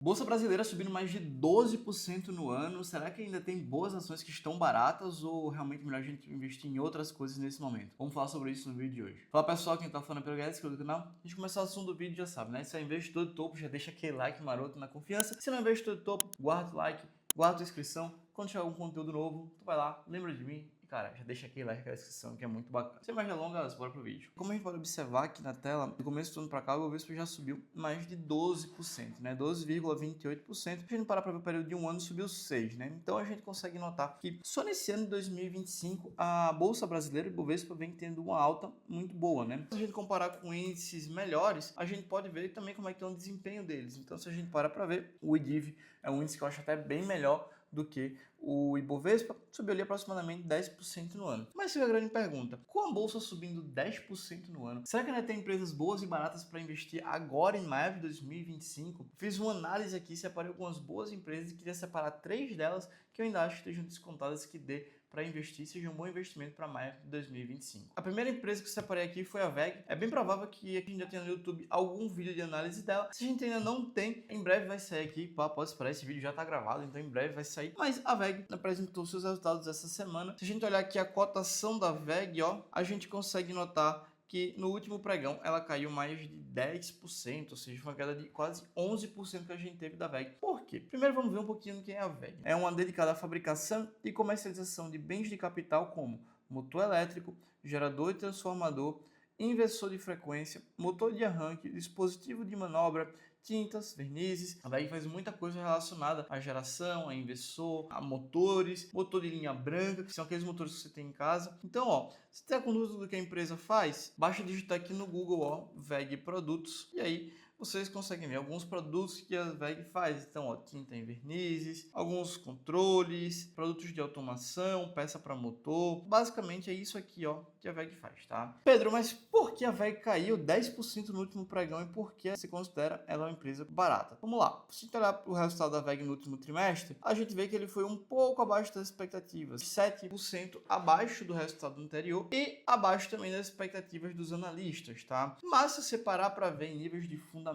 Bolsa brasileira subindo mais de 12% no ano. Será que ainda tem boas ações que estão baratas ou realmente melhor a gente investir em outras coisas nesse momento? Vamos falar sobre isso no vídeo de hoje. Fala pessoal, quem tá falando pelo galera, inscreva no canal. A gente começar o assunto do vídeo já sabe, né? Se é investidor de topo, já deixa aquele like maroto na confiança. Se não é investidor de topo, guarda o like, guarda a inscrição. Quando chegar algum conteúdo novo, tu vai lá, lembra de mim. Cara, já deixa aquele like, aquela inscrição, que é muito bacana. Sem mais delongas, bora pro vídeo. Como a gente pode observar aqui na tela, do começo do ano para cá, o Ibovespa já subiu mais de 12%, né? 12,28%. Se a gente parar para ver o período de um ano, subiu 6%, né? Então a gente consegue notar que só nesse ano de 2025, a Bolsa Brasileira, o Ibovespa, vem tendo uma alta muito boa, né? Se a gente comparar com índices melhores, a gente pode ver também como é que é o desempenho deles. Então, se a gente parar para ver, o IDIV é um índice que eu acho até bem melhor do que o Ibovespa, subiu ali aproximadamente 10% no ano. Mas fica a grande pergunta, com a bolsa subindo 10% no ano, será que ainda tem empresas boas e baratas para investir agora em maio de 2025? Fiz uma análise aqui, separei algumas boas empresas e queria separar 3 delas que eu ainda acho que estejam descontadas que dê para investir, seja um bom investimento para maio de 2025. A primeira empresa que eu separei aqui foi a VEG. É bem provável que a gente já tenha no YouTube algum vídeo de análise dela. Se a gente ainda não tem, em breve vai sair aqui. Pode esperar, esse vídeo já está gravado, então em breve vai sair. Mas a VEG apresentou seus resultados essa semana. Se a gente olhar aqui a cotação da VEG, ó, a gente consegue notar que no último pregão ela caiu mais de 10%, ou seja, foi uma queda de quase 11% que a gente teve da VEG. Por quê? Primeiro vamos ver um pouquinho do que é a VEG. É uma dedicada à fabricação e comercialização de bens de capital como motor elétrico, gerador e transformador, inversor de frequência, motor de arranque, dispositivo de manobra, tintas, vernizes. A VEG faz muita coisa relacionada à geração, a inversor, a motores, motor de linha branca, que são aqueles motores que você tem em casa. Então, ó, se tem com dúvida do que a empresa faz, basta digitar aqui no Google, ó, VEG Produtos, e aí vocês conseguem ver alguns produtos que a VEG faz. Então, ó, tinta em vernizes, alguns controles, produtos de automação, peça para motor. Basicamente é isso aqui, ó, que a VEG faz, tá? Pedro, mas por que a VEG caiu 10% no último pregão e por que se considera ela uma empresa barata? Vamos lá. Se a gente olhar o resultado da VEG no último trimestre, a gente vê que ele foi um pouco abaixo das expectativas, 7% abaixo do resultado anterior e abaixo também das expectativas dos analistas, tá? Mas se você parar para ver em níveis de fundamento,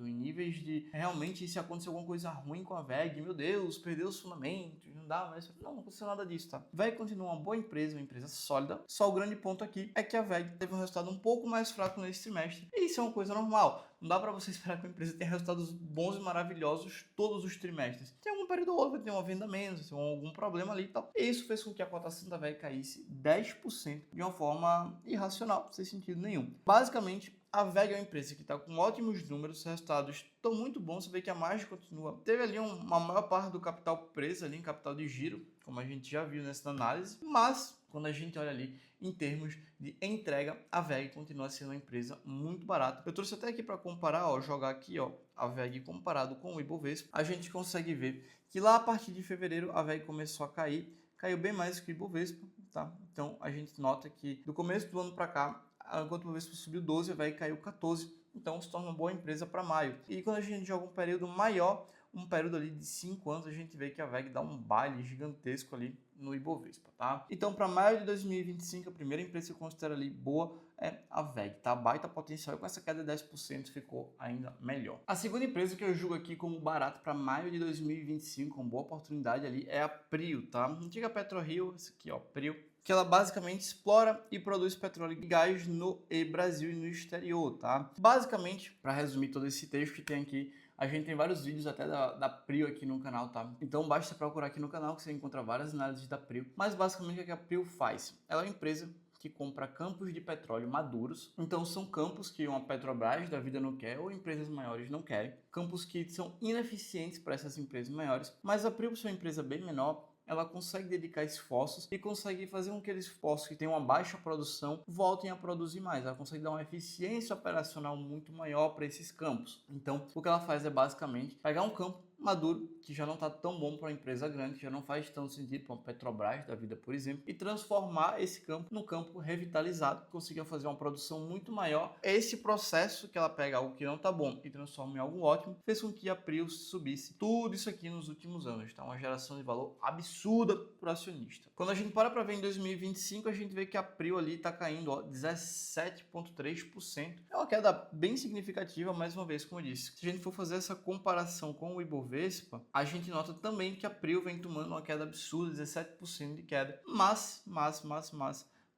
em níveis de realmente se aconteceu alguma coisa ruim com a VEG, meu Deus, perdeu os fundamentos, não dá mais. Não aconteceu nada disso, tá? VEG continua uma boa empresa, uma empresa sólida. Só o grande ponto aqui é que a VEG teve um resultado um pouco mais fraco nesse trimestre. E isso é uma coisa normal. Não dá para você esperar que uma empresa tenha resultados bons e maravilhosos todos os trimestres. Tem algum período ou outro, vai ter uma venda menos, tem algum problema ali e tal. E isso fez com que a cotação da VEG caísse 10% de uma forma irracional, sem sentido nenhum. Basicamente, a VEG é uma empresa que está com ótimos números, os resultados estão muito bons, você vê que a margem continua. Teve ali uma maior parte do capital preso ali em capital de giro, como a gente já viu nessa análise, mas quando a gente olha ali em termos de entrega, a VEG continua sendo uma empresa muito barata. Eu trouxe até aqui para comparar, ó, jogar aqui, ó, a VEG comparado com o Ibovespa, a gente consegue ver que lá a partir de fevereiro a VEG começou a cair, caiu bem mais que o Ibovespa, tá? Então a gente nota que do começo do ano para cá, enquanto o Ibovespa subiu 12, a VEG caiu 14, então se torna uma boa empresa para maio. E quando a gente joga um período maior, um período ali de 5 anos, a gente vê que a VEG dá um baile gigantesco ali no Ibovespa, tá? Então, para maio de 2025, a primeira empresa que eu considero ali boa é a VEG, tá? Baita potencial e com essa queda de 10% ficou ainda melhor. A segunda empresa que eu julgo aqui como barata para maio de 2025, com boa oportunidade ali, é a Prio, tá? Antiga PetroRio, esse aqui, ó, Prio, que ela basicamente explora e produz petróleo e gás no Brasil e no exterior, tá? Basicamente, para resumir todo esse texto que tem aqui, a gente tem vários vídeos até da Prio aqui no canal, tá? Então basta procurar aqui no canal que você encontra várias análises da Prio. Mas basicamente o que a Prio faz? Ela é uma empresa que compra campos de petróleo maduros. Então são campos que uma Petrobras da vida não quer ou empresas maiores não querem. Campos que são ineficientes para essas empresas maiores. Mas a Prio, por ser uma empresa bem menor, ela consegue dedicar esforços e consegue fazer com que aqueles esforços que têm uma baixa produção voltem a produzir mais. Ela consegue dar uma eficiência operacional muito maior para esses campos. Então, o que ela faz é basicamente pegar um campo maduro, que já não está tão bom para uma empresa grande, que já não faz tanto sentido para uma Petrobras da vida, por exemplo, e transformar esse campo num campo revitalizado, que consiga fazer uma produção muito maior. Esse processo que ela pega algo que não está bom e transforma em algo ótimo, fez com que a Prio subisse tudo isso aqui nos últimos anos, tá? Uma geração de valor absurda para o acionista. Quando a gente para ver em 2025, a gente vê que a Prio ali está caindo 17,3%. É uma queda bem significativa, mais uma vez, como eu disse. Se a gente for fazer essa comparação com o Ibovespa, a gente nota também que a Prio vem tomando uma queda absurda, 17% de queda. Mas,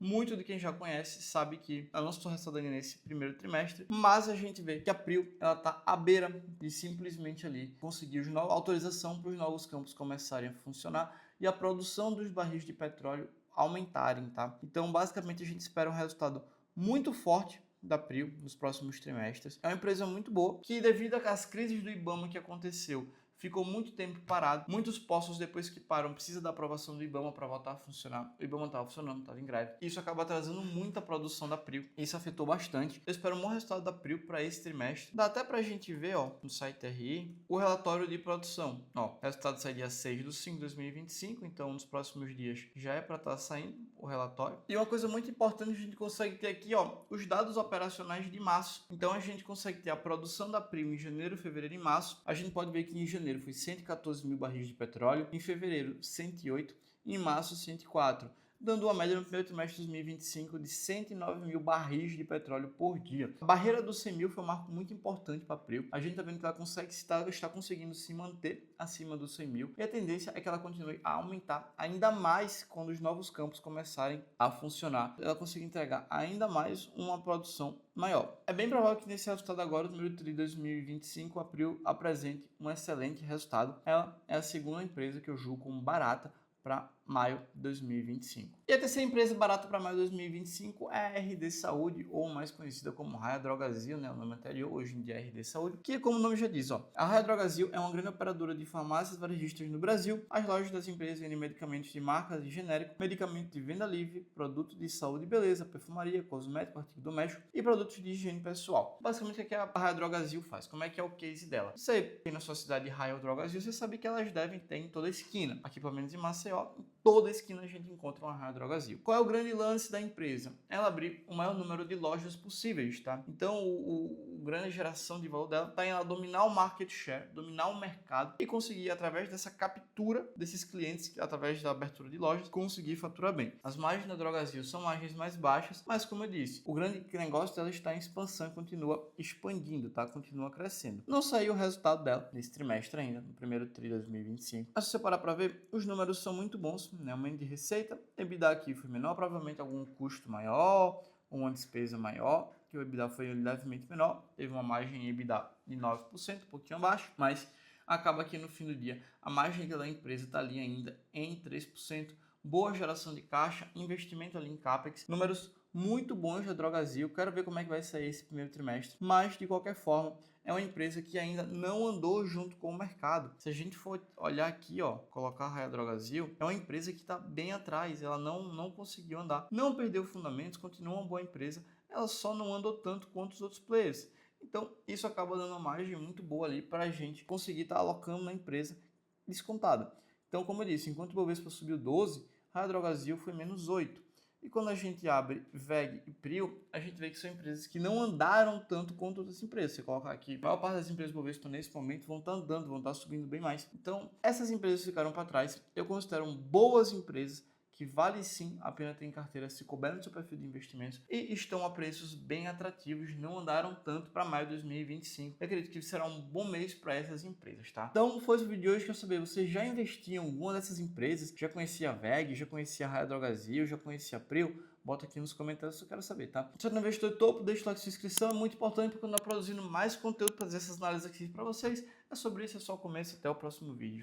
muito de quem já conhece sabe que ela não se restaurando nesse primeiro trimestre, mas a gente vê que a Prio ela está à beira de simplesmente ali conseguir autorização para os novos campos começarem a funcionar e a produção dos barris de petróleo aumentarem, tá? Então, basicamente, a gente espera um resultado muito forte da Prio nos próximos trimestres. É uma empresa muito boa que, devido às crises do IBAMA que aconteceu, ficou muito tempo parado. Muitos poços, depois que param, precisa da aprovação do IBAMA para voltar a funcionar. O IBAMA estava funcionando, estava em greve. Isso acaba trazendo muita produção da Prio. Isso afetou bastante. Eu espero um bom resultado da Prio para esse trimestre. Dá até para a gente ver, no site RI, o relatório de produção. O resultado sai dia 6/5 de 2025, então nos próximos dias já é para estar saindo o relatório. E uma coisa muito importante, a gente consegue ter aqui, os dados operacionais de março. Então a gente consegue ter a produção da Prio em janeiro, fevereiro e março. A gente pode ver que em janeiro foi 114 mil barris de petróleo, em fevereiro 108 e em março 104, dando uma média no primeiro trimestre de 2025 de 109 mil barris de petróleo por dia. A barreira dos 100 mil foi um marco muito importante para a Prio. A gente está vendo que ela está conseguindo se manter acima dos 100 mil e a tendência é que ela continue a aumentar ainda mais quando os novos campos começarem a funcionar. Ela consiga entregar ainda mais uma produção maior. É bem provável que nesse resultado agora, no número 3 de 2025, a Prio apresente um excelente resultado. Ela é a segunda empresa que eu julgo como barata para maio de 2025. E a terceira empresa barata para maio de 2025 é a RD Saúde, ou mais conhecida como Raia Drogasil, o nome anterior, hoje em dia é RD Saúde, que como o nome já diz, a Raia Drogasil é uma grande operadora de farmácias varejistas no Brasil. As lojas das empresas vendem medicamentos de marcas de genérico, medicamentos de venda livre, produtos de saúde e beleza, perfumaria, cosmético, artigo doméstico e produtos de higiene pessoal. Basicamente, o que a Raia Drogasil faz? Como é que é o case dela? Você tem na sua cidade Raia Drogasil, você sabe que elas devem ter em toda a esquina. Aqui, pelo menos em Maceió, em toda a esquina a gente encontra uma Raia Drogasil. Qual é o grande lance da empresa? Ela abrir o maior número de lojas possíveis, tá? Então, a grande geração de valor dela está em ela dominar o market share, dominar o mercado e conseguir, através dessa captura desses clientes, através da abertura de lojas, conseguir faturar bem. As margens da Drogasil são margens mais baixas, mas como eu disse, o grande negócio dela está em expansão e continua expandindo, tá? Continua crescendo. Não saiu o resultado dela nesse trimestre ainda, no primeiro tri de 2025. Mas se você parar para ver, os números são muito bons, né? Aumento de receita, EBITDA aqui foi menor, provavelmente algum custo maior, uma despesa maior, que o EBITDA foi levemente menor, teve uma margem EBITDA de 9%, um pouquinho abaixo, mas acaba que no fim do dia a margem da empresa está ali ainda em 3%, boa geração de caixa, investimento ali em CAPEX, números muito bons da Drogasil. Quero ver como é que vai sair esse primeiro trimestre, mas de qualquer forma é uma empresa que ainda não andou junto com o mercado. Se a gente for olhar aqui, colocar a Raia Drogasil, é uma empresa que está bem atrás, ela não conseguiu andar, não perdeu fundamentos, continua uma boa empresa, ela só não andou tanto quanto os outros players. Então isso acaba dando uma margem muito boa ali para a gente conseguir estar alocando na empresa descontada. Então, como eu disse, enquanto o Bovespa subiu 12, a Raia Drogasil foi menos 8. E quando a gente abre VEG e Prio, a gente vê que são empresas que não andaram tanto quanto outras empresas. Você colocar aqui, a maior parte das empresas do Bovespa nesse momento vão estar andando, vão estar subindo bem mais. Então, essas empresas ficaram para trás. Eu considero boas empresas que vale sim a pena ter em carteira se couber no seu perfil de investimentos e estão a preços bem atrativos, não andaram tanto para maio de 2025. Eu acredito que será um bom mês para essas empresas, tá? Então foi esse vídeo de hoje. Quero saber, você já investiu em alguma dessas empresas? Já conhecia a VEG, já conhecia a Raia Drogasil, já conhecia a Prio? Bota aqui nos comentários se eu quero saber, tá? Se você não é investidor topo, deixa o like, sua inscrição, é muito importante porque eu estou produzindo mais conteúdo para fazer essas análises aqui para vocês. É sobre isso, é só o começo, até o próximo vídeo.